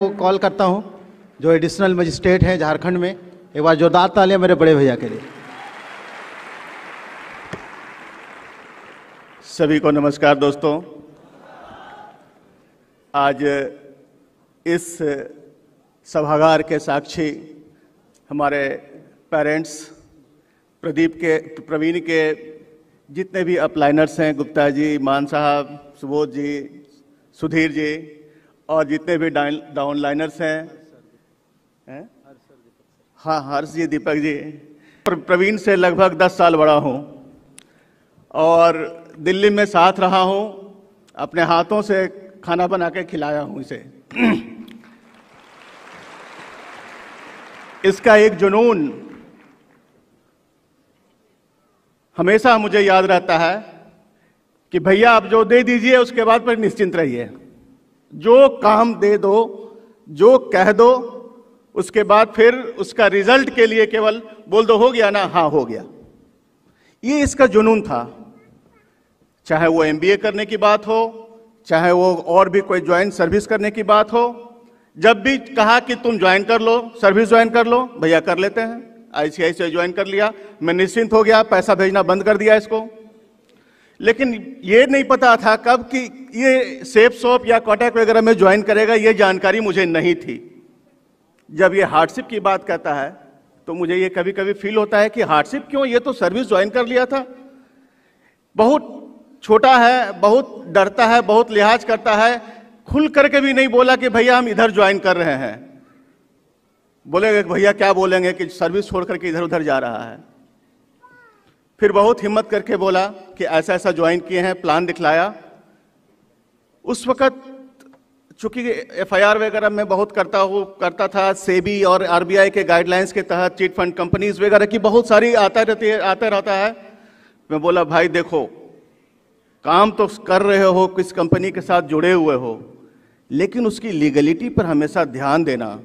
Call करता हूं जो एडिशनल मजिस्ट्रेट हैं झारखंड में। एक बार जोरदार तालियां मेरे बड़े भैया के लिए। सभी को नमस्कार दोस्तों। आज इस सभागार के साक्षी हमारे पेरेंट्स प्रवीण के जितने भी अपलाइनर्स हैं, गुप्ता जी, मान साहब, सुबोध जी, सुधीर जी और जितने भी डाउनलाइनर्स हैं, हाँ, हर्ष जी, दीपक जी। प्रवीण से लगभग 10 साल बड़ा हूँ और दिल्ली में साथ रहा हूँ। अपने हाथों से खाना बना के खिलाया हूँ इसे। इसका एक जुनून हमेशा मुझे याद रहता है कि भैया आप जो दे दीजिए उसके बाद पर निश्चिंत रहिए। जो काम दे दो, जो कह दो, उसके बाद फिर उसका रिजल्ट के लिए केवल बोल दो हो गया ना, हाँ हो गया। ये इसका जुनून था। चाहे वो एमबीए करने की बात हो, चाहे वो और भी कोई ज्वाइंट सर्विस करने की बात हो, जब भी कहा कि तुम ज्वाइन कर लो, सर्विस ज्वाइन कर लो, भैया कर लेते हैं। आईसीआईसीआई ज्वाइन कर लिया, मैं निश्चिंत हो गया, पैसा भेजना बंद कर दिया इसको। लेकिन ये नहीं पता था कब कि ये सेफ शॉप या कॉन्टैक्ट वगैरह में ज्वाइन करेगा, ये जानकारी मुझे नहीं थी। जब ये हार्डशिप की बात कहता है तो मुझे ये कभी कभी फील होता है कि हार्डशिप क्यों, ये तो सर्विस ज्वाइन कर लिया था। बहुत छोटा है, बहुत डरता है, बहुत लिहाज करता है। खुल करके भी नहीं बोला कि भैया हम इधर ज्वाइन कर रहे हैं। बोलेंगे भैया क्या बोलेंगे कि सर्विस छोड़ करके इधर उधर जा रहा है। फिर बहुत हिम्मत करके बोला कि ऐसा ऐसा ज्वाइन किए हैं, प्लान दिखलाया। उस वक्त चूंकि एफआईआर वगैरह में बहुत करता था, सेबी और आरबीआई के गाइडलाइंस के तहत चिट फंड कंपनीज वगैरह की बहुत सारी आता रहता है। मैं बोला भाई देखो, काम तो कर रहे हो, किस कंपनी के साथ जुड़े हुए हो, लेकिन उसकी लीगलिटी पर हमेशा ध्यान देना,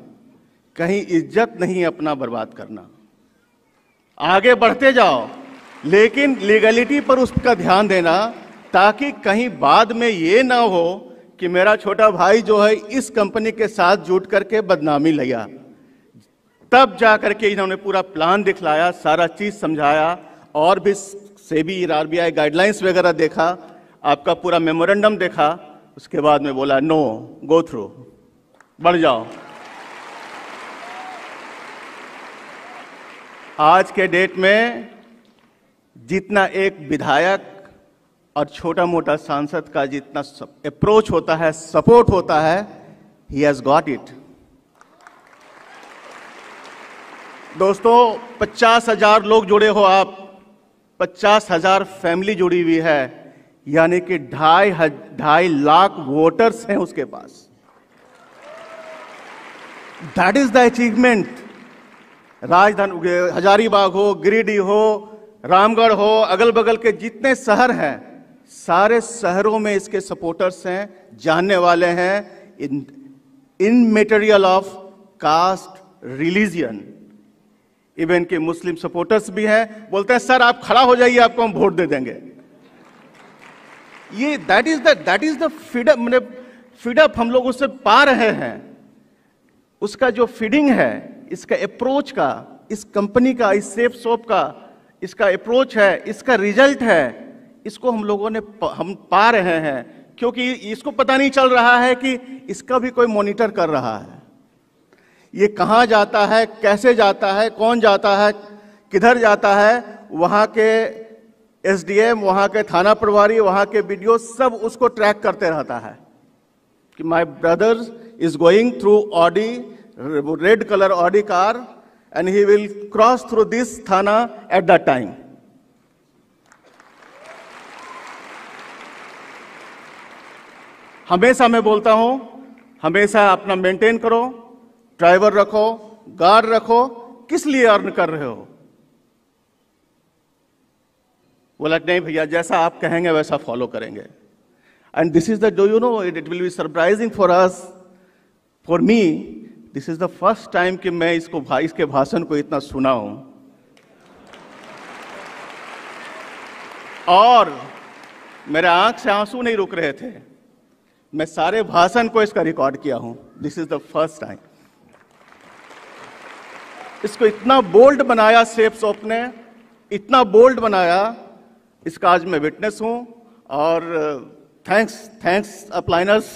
कहीं इज्जत नहीं अपना बर्बाद करना। आगे बढ़ते जाओ लेकिन लीगलिटी पर उसका ध्यान देना, ताकि कहीं बाद में ये ना हो कि मेरा छोटा भाई जो है इस कंपनी के साथ जुट करके बदनामी लिया। तब जा करके इन्होंने पूरा प्लान दिखलाया, सारा चीज समझाया और भी सेबी आरबीआई गाइडलाइंस वगैरह देखा, आपका पूरा मेमोरेंडम देखा। उसके बाद में बोला नो, गो थ्रू, बढ़ जाओ। आज के डेट में जितना एक विधायक और छोटा मोटा सांसद का जितना अप्रोच होता है, सपोर्ट होता है, ही हैज गॉट इट। दोस्तों 50,000 लोग जुड़े हो आप, 50,000 फैमिली जुड़ी हुई है, यानी कि 2.5 लाख वोटर्स हैं उसके पास। That is the achievement. राजधानी हजारीबाग हो, गिरिडीह हो, रामगढ़ हो, अगल बगल के जितने शहर हैं, सारे शहरों में इसके सपोर्टर्स हैं, जानने वाले हैं। In material of caste, religion, even के मुस्लिम सपोर्टर्स भी हैं। बोलते हैं सर आप खड़ा हो जाइए, आपको हम वोट दे देंगे। ये दैट इज द फीडअप हम लोग उससे पा रहे हैं। उसका जो फीडिंग है, इसका अप्रोच का, इस कंपनी का, इस सेफ शॉप का इसका अप्रोच है, इसका रिजल्ट है, इसको हम लोगों ने हम पा रहे हैं। क्योंकि इसको पता नहीं चल रहा है कि इसका भी कोई मॉनिटर कर रहा है। ये कहाँ जाता है, कैसे जाता है, कौन जाता है, किधर जाता है, वहाँ के एसडीएम, वहाँ के थाना प्रभारी, वहाँ के बीडीओ सब उसको ट्रैक करते रहता है कि my brother is going through Audi, red colour Audi car, and he will cross through this thana at that time. हमेशा मैं बोलता हूं, हमेशा अपना मेंटेन करो, ड्राइवर रखो, गार्ड रखो। किस लिए अर्न कर रहे हो? बोला नहीं भैया, जैसा आप कहेंगे वैसा फॉलो करेंगे। And this is the, do you know, it will be surprising for us, for me, this is the first time कि मैं इसके भाषण को इतना सुना हूं। और मेरे आंख से आंसू नहीं रुक रहे थे। मैं सारे भाषण को इसका रिकॉर्ड किया हूं। This is the first time. इसको इतना बोल्ड बनाया सेफ सॉफ्ट ने, इतना बोल्ड बनाया, इसका आज मैं विटनेस हूं। और थैंक्स अपलाइनर्स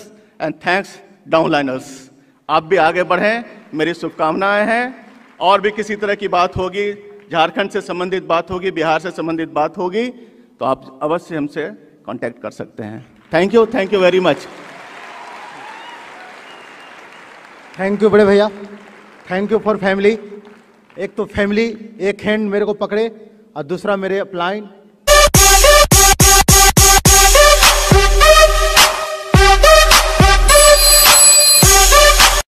एंड थैंक्स डाउनलाइनर्स। आप भी आगे बढ़ें, मेरी शुभकामनाएं हैं। और भी किसी तरह की बात होगी, झारखंड से संबंधित बात होगी, बिहार से संबंधित बात होगी, तो आप अवश्य हमसे कांटेक्ट कर सकते हैं। Thank you very much. Thank you बड़े भैया, थैंक यू फॉर फैमिली। एक तो फैमिली एक हैंड मेरे को पकड़े और दूसरा मेरे अपलाइन